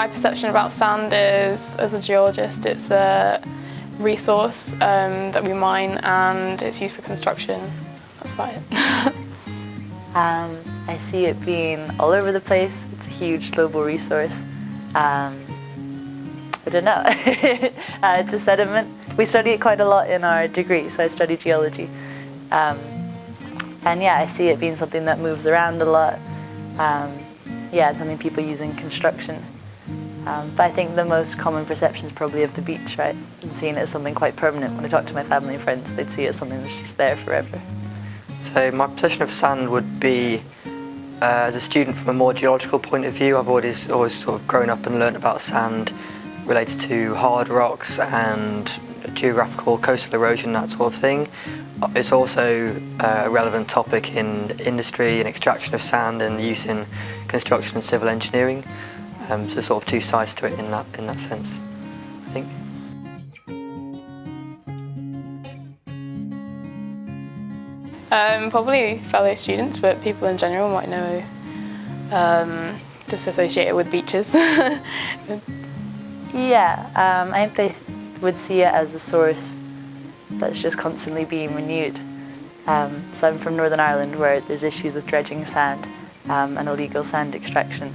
my perception about sand is, as a geologist, it's a resource that we mine and it's used for construction. That's about it. I see it being all over the place. It's a huge global resource. I don't know. It's a sediment. We study it quite a lot in our degree, so I study geology. And yeah, I see it being something that moves around a lot. Yeah, it's something people use in construction. But I think the most common perception is probably of the beach, right? And seeing it as something quite permanent. When I talk to my family and friends, they'd see it as something that's just there forever. So my perception of sand would be, as a student from a more geological point of view, I've always sort of grown up and learnt about sand related to hard rocks and geographical coastal erosion, that sort of thing. It's also a relevant topic in industry and extraction of sand and use in construction and civil engineering. So sort of two sides to it in that sense, I think. Probably fellow students, but people in general might know, just associate it with beaches. Yeah, I think they would see it as a source that's just constantly being renewed. So I'm from Northern Ireland, where there's issues with dredging sand and illegal sand extraction.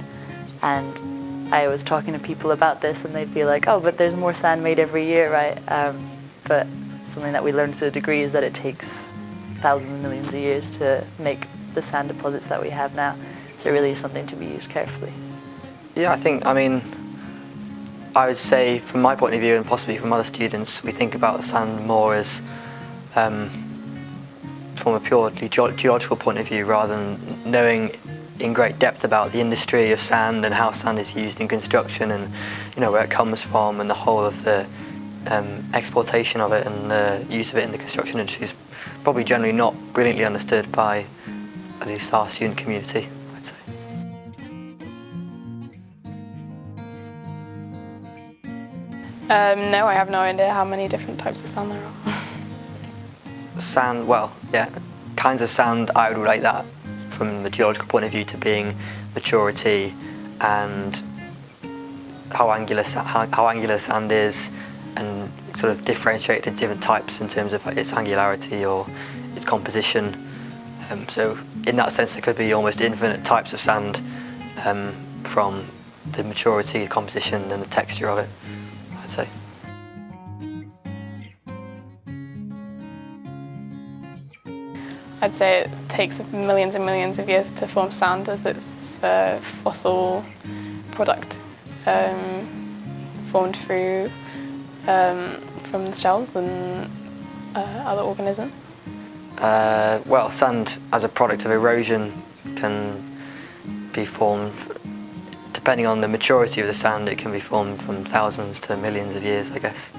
And I was talking to people about this and they'd be like, oh, but there's more sand made every year, right? But something that we learned to a degree is that it takes thousands of millions of years to make the sand deposits that we have now. So it really is something to be used carefully. Yeah, I would say from my point of view and possibly from other students, we think about sand more as from a purely geological point of view rather than knowing in great depth about the industry of sand and how sand is used in construction and where it comes from and the whole of the exploitation of it and the use of it in the construction industry is probably generally not brilliantly understood by at least our student community, I'd say. No, I have no idea how many different types of sand there are. Sand, well, yeah, kinds of sand, I would relate that from the geological point of view to being maturity and how angular sand is, and sort of differentiated into different types in terms of its angularity or its composition. So in that sense, there could be almost infinite types of sand from the maturity, the composition and the texture of it, I'd say. I'd say it takes millions and millions of years to form sand as it's a fossil product formed through from the shells and other organisms. Well, sand as a product of erosion can be formed, depending on the maturity of the sand, it can be formed from thousands to millions of years, I guess.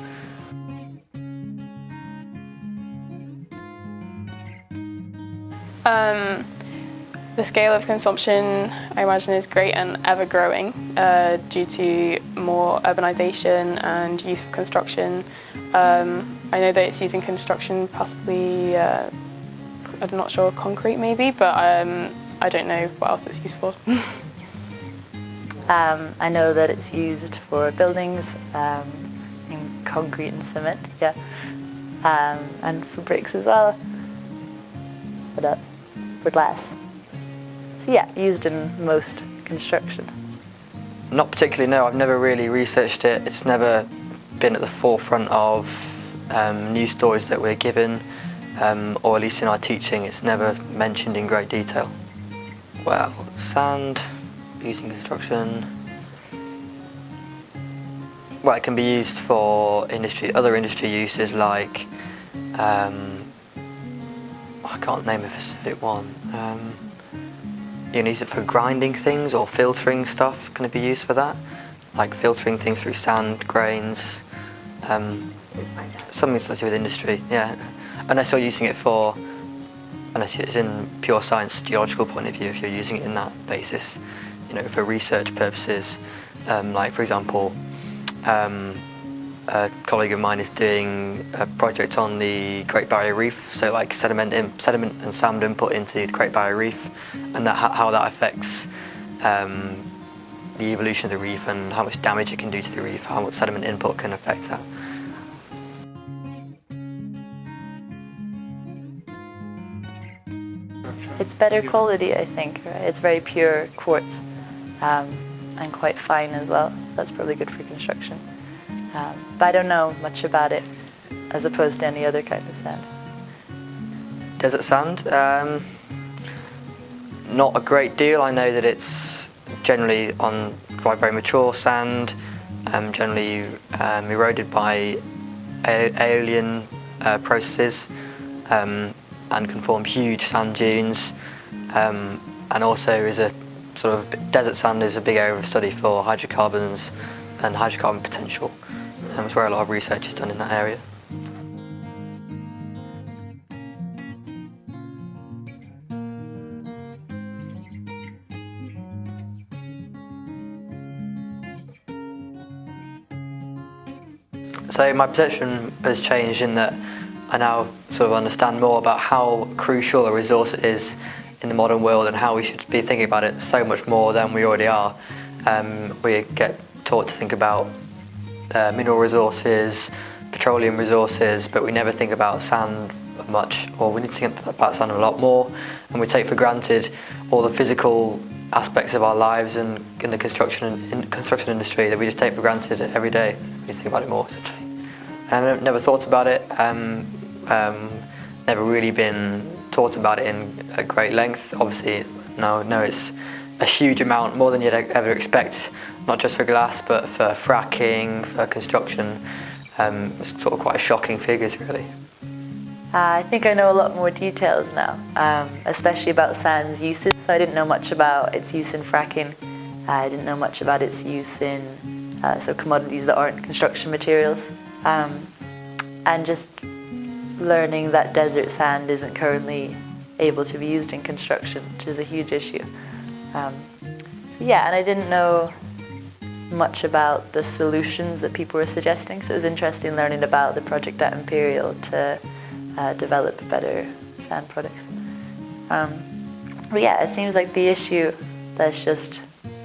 The scale of consumption, I imagine, is great and ever growing due to more urbanisation and use of construction. I know that it's used in construction, possibly, I'm not sure, concrete maybe, but I don't know what else it's used for. I know that it's used for buildings, in concrete and cement, yeah, and for bricks as well. What else? For glass. So yeah, used in most construction. Not particularly, no. I've never really researched it. It's never been at the forefront of news stories that we're given, or at least in our teaching, it's never mentioned in great detail. Well, sand used in construction. Well, it can be used for other industry uses like, I can't name a specific one. You can use it for grinding things or filtering stuff. Can it be used for that? Like filtering things through sand grains. Something to do with industry, yeah. Unless you're using it unless it's in pure science geological point of view, if you're using it in that basis, for research purposes. Like for example, a colleague of mine is doing a project on the Great Barrier Reef, so like sediment and sand input into the Great Barrier Reef, and how that affects the the evolution of the reef and how much damage it can do to the reef, how much sediment input can affect that. It's better quality, I think. Right? It's very pure quartz and quite fine as well. So that's probably good for construction. But I don't know much about it as opposed to any other kind of sand. Desert sand, not a great deal. I know that it's generally on quite very mature sand, generally eroded by aeolian processes, and can form huge sand dunes, and also is a sort of desert sand is a big area of study for hydrocarbons and hydrocarbon potential. It's where a lot of research is done in that area. So my perception has changed in that I now sort of understand more about how crucial a resource it is in the modern world and how we should be thinking about it so much more than we already are. We get taught to think about mineral resources, petroleum resources, but we never think about sand much, or we need to think about sand a lot more, and we take for granted all the physical aspects of our lives and in the construction industry that we just take for granted every day. We think about it more, essentially. I've never thought about it, never really been taught about it at great length. Obviously, now it's a huge amount, more than you'd ever expect, not just for glass, but for fracking, for construction. It's sort of quite shocking figures, really. I think I know a lot more details now, especially about sand's uses. So I didn't know much about its use in fracking. I didn't know much about its use in so commodities that aren't construction materials. And just learning that desert sand isn't currently able to be used in construction, which is a huge issue. Yeah, and I didn't know much about the solutions that people were suggesting, so it was interesting learning about the project at Imperial to develop better sand products. But yeah, it seems like the issue that's just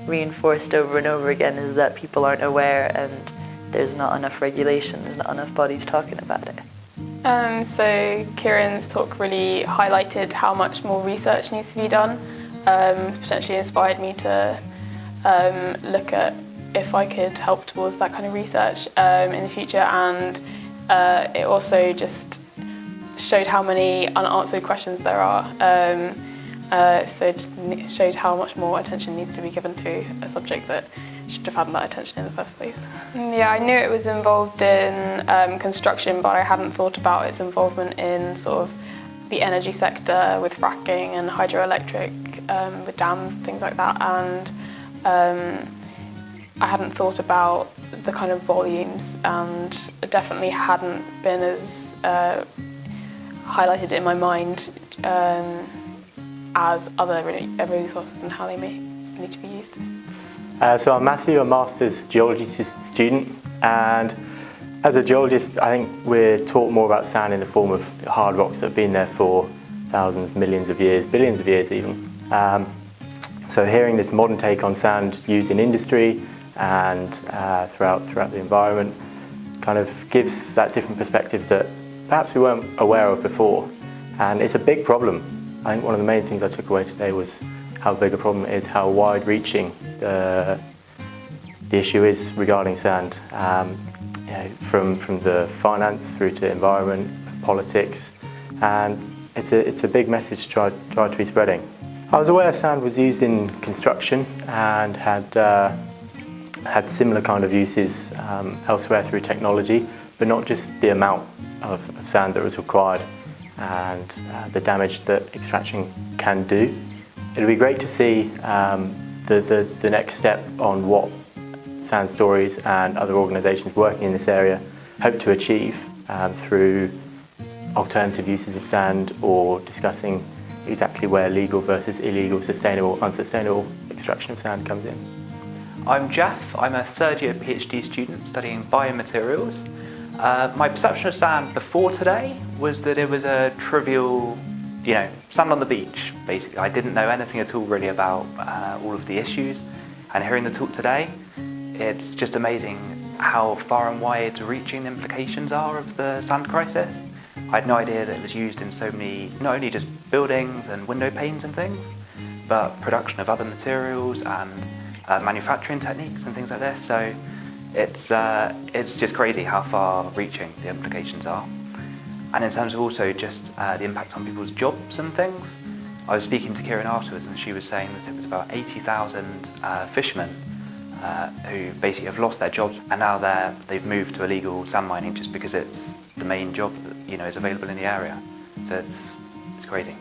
reinforced over and over again is that people aren't aware and there's not enough regulation, there's not enough bodies talking about it. So Kieran's talk really highlighted how much more research needs to be done. Potentially inspired me to look at if I could help towards that kind of research in the future, and it also just showed how many unanswered questions there are. So it just showed how much more attention needs to be given to a subject that should have had that attention in the first place. Yeah, I knew it was involved in construction, but I hadn't thought about its involvement in sort of the energy sector with fracking and hydroelectric, with dams, things like that. And I hadn't thought about the kind of volumes, and it definitely hadn't been as highlighted in my mind as other resources and how they may need to be used. So I'm Matthew, a master's geology student, and as a geologist I think we're taught more about sand in the form of hard rocks that have been there for thousands, millions of years, billions of years even. So hearing this modern take on sand used in industry and throughout the environment kind of gives that different perspective that perhaps we weren't aware of before. And it's a big problem. I think one of the main things I took away today was how big a problem it is, how wide-reaching the issue is regarding sand. From the finance through to environment, politics, and it's a big message to try to be spreading. I was aware sand was used in construction and had similar kind of uses elsewhere through technology, but not just the amount of sand that was required and the damage that extraction can do. It'll be great to see the next step on what SandStories and other organisations working in this area hope to achieve through alternative uses of sand, or discussing exactly where legal versus illegal, sustainable, unsustainable extraction of sand comes in. I'm Jeff. I'm a third-year PhD student studying biomaterials. My perception of sand before today was that it was a trivial, sand on the beach, basically. I didn't know anything at all really about all of the issues. And hearing the talk today, it's just amazing how far and wide reaching the implications are of the sand crisis. I had no idea that it was used in so many, not only just buildings and window panes and things, but production of other materials and manufacturing techniques and things like this. So it's just crazy how far reaching the implications are. And in terms of also just the impact on people's jobs and things, I was speaking to Kieran afterwards and she was saying that it was about 80,000 fishermen who basically have lost their jobs, and now they've moved to illegal sand mining just because it's the main job that is available in the area. So it's crazy.